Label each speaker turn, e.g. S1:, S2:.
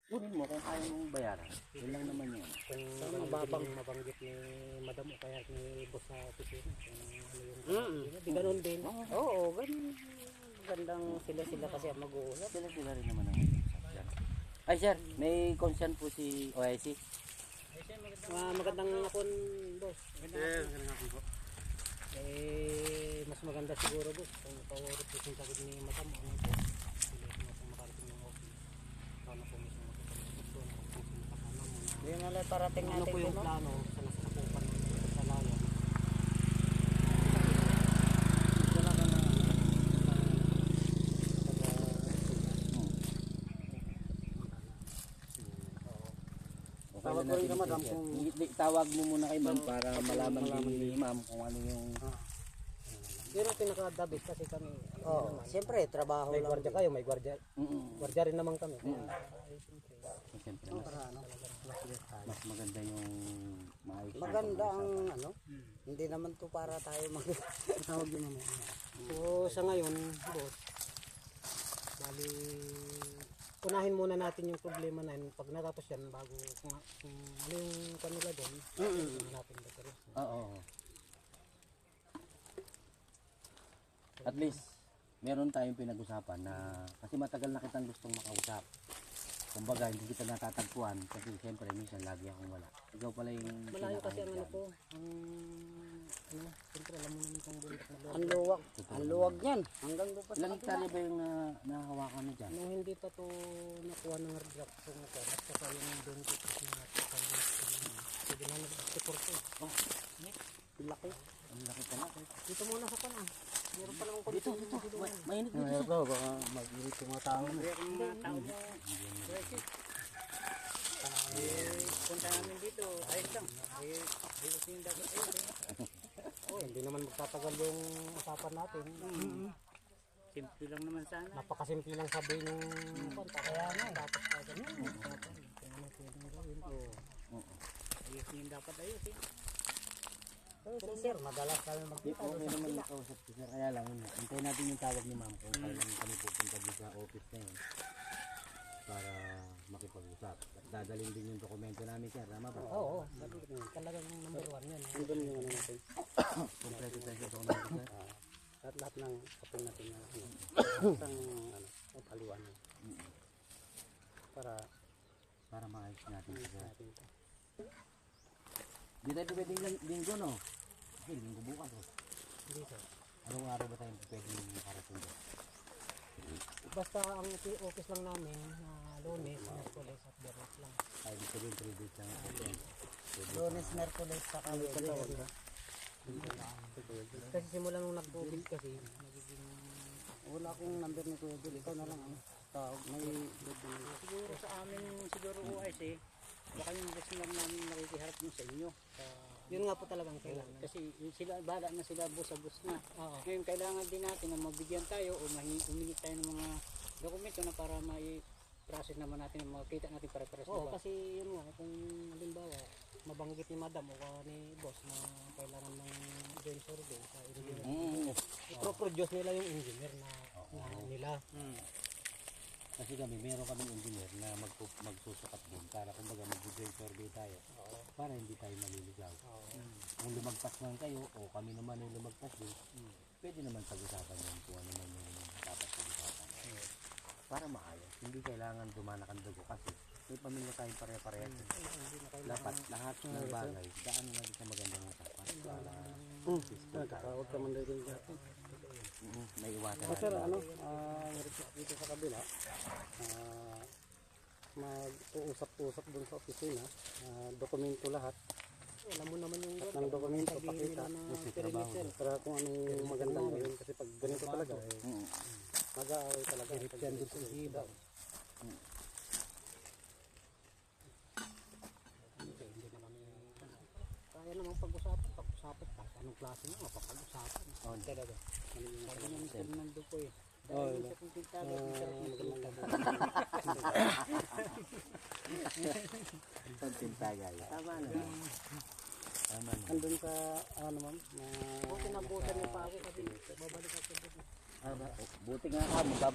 S1: Kunin mo kung kaya mong bayaran. Yun lang naman yun.
S2: Kung mababang mabanggit ni madam o kaya ni boss sa opisina. Kung ano yung di ganun din.
S3: Oo, ganun. Gandang sila kasi ang mag-uusap.
S1: Sila rin naman ang mag-usap dyan. Ay sir, may concern po si OIC.
S2: Magandang hapon, boss.
S4: Magandang hapon po.
S2: Mas maganda siguro, boss, kung pawarot yung sagot ni madam o ni boss. Sila yung mas makarating ng office. Paano po mismo makapag-diskusyon o kung makakama mo na.
S3: Yun na lang parating
S2: Ano
S3: natin
S2: po yung
S3: dun, no?
S2: plano sa nasasakupan sa layan?
S1: Okay
S2: Tawag
S1: na
S2: ko rin
S1: natin
S2: ka, madam,
S1: sir.
S2: kung-
S1: Tawag mo muna kay ma'am para malaman din ni ma'am kung ano yung...
S2: Pero pinaka-dabis kasi kami.
S3: Oo, siyempre, trabaho
S2: May
S3: lang.
S2: gwardiya kayo, may gwardiya. Gwardiya rin naman kami. Kaya,
S1: Siyempre, mas maganda yung maayos. na
S3: Maganda ang
S1: pag-usapan.
S3: ano, hindi naman to para tayo
S2: tawag din naman. So, sa ngayon, boss, bali, unahin muna natin yung problema na yun. Pag natapos yan, bago kung ano yung kanila doon, natin better.
S1: Oo. At least, meron tayong pinag-usapan na kasi matagal na kitang gustong makausap. Kumbaga, hindi kita natatagpuan kasi siyempre minsan lagi akong wala. Ikaw pala yung...
S2: Malayo kasi ang ano ko, siyempre alam mo naman kung bundok na
S3: ang luwag. Ang luwag niyan. Hanggang doon pa sa
S1: Ilang
S3: kabila.
S1: hektarya ba yung nahahawakan mo dyan?
S2: nung hindi pa to nakuha ng hardrock kung ako, at saka yung benefit na pwede na nag-support ko.
S1: Oh,
S3: Laki.
S1: ang laki pala.
S2: Dito muna sa kanan. Meron pa lang
S1: Dito. Mainit dito.
S4: Bro, baka mag-irit yung mga tao mo.
S3: Punta namin dito. Ayos lang. Ayos yung dagat.
S2: Oh, hindi naman magtatagal yung usapan natin.
S3: Simple lang naman sana.
S2: Napakasimple lang sabihin yung konta. Kaya nga, dapat pa ganyan. Kung ano pwedeng gawin.
S3: Ayos yung dapat ayos eh.
S2: Pero sir, madalas kami magkita.
S1: Okay naman yung kausap ko sir. Kaya lang, hintayin natin yung tawag ni ma'am kung kailan kami pupunta dito sa office na yun para makipag-usap. At dadalhin din yung dokumento namin sir. Tama ba?
S2: Oo, talagang number one yan.
S3: Andun yung ano natin.
S1: Kompleto tayo sa dokumento sir.
S3: Lahat ng kapag natin na isang paliwanag.
S1: Para maayos natin sir.
S3: Natin ito.
S1: Di tayo pwedeng linggo no? Kasi linggo bukas oh.
S2: Hindi sir.
S1: Anong araw ba tayo pwedeng makarating doon?
S2: Basta ang office lang namin na Lunes, Merkules at Biyernes lang.
S1: Ay, di sabihin 3 days lang open.
S3: Lunes, Merkules, saka Wednesday.
S2: Kasi simula nung nag-COVID kasi, nagiging...
S3: Wala akong number ni Kuya Bill. Ikaw na lang ano. Tawag. May siguro sa amin, siguro UIC eh. Baka yung bus lang namin nakikiharap mo sa inyo.
S2: Yun nga po talagang kailangan.
S3: Kasi sila, bahala na sila bus sa bus na.
S2: Oo.
S3: Ngayon kailangan din natin na mabigyan tayo o humingi tayo ng mga dokumento na para mai-process naman natin, makita natin para-paras
S2: Oo,
S3: diba?
S2: kasi yun nga, kung halimbawa, mabanggit ni madam o ni boss na kailangan ng joint survey sa engineer. I-produce nila yung engineer na nila.
S1: Kasi kami, meron kaming engineer na magsusukat din para kumbaga mag-brain survey tayo. Para hindi tayo maliligaw. Kung lumagpas man kayo o kami naman yung lumagpas din, pwede naman pag-usapan yun kung ano man yung dapat pag-usapan. Para maayos. Hindi kailangan dumanak ang dugo kasi may pamilya tayong pare-parehas. Dapat lahat ng bagay, daan natin sa magandang usapan. Para peaceful tayo.
S4: Tawag ka man din natin.
S1: May iwasan
S4: Sir,
S1: natin.
S4: ano, dito sa kabila, mag-uusap-usap dun sa opisina, dokumento lahat.
S2: Alam mo naman yung
S4: At ng dokumento, pakita.
S2: perimeter.
S4: Para kung anong magandang gawin. Kasi pag ganito talaga, mag-aaway talaga.
S2: Yan dun sa iba. Kaya namang pag-usapan pa. Anong klase nga, mapapag-usapan.
S1: Oo,
S2: Talaga.
S3: Sabi naman sa Fernando po eh.
S4: Oh,
S3: Dahil sa kung pintado,
S1: Pagtintagay. Tama na. Tama na.
S4: Andun sa, ano ma'am, na...
S2: Kung tinabutan niyo pa ako kasi babalik ako dito.
S1: Buti nga ka,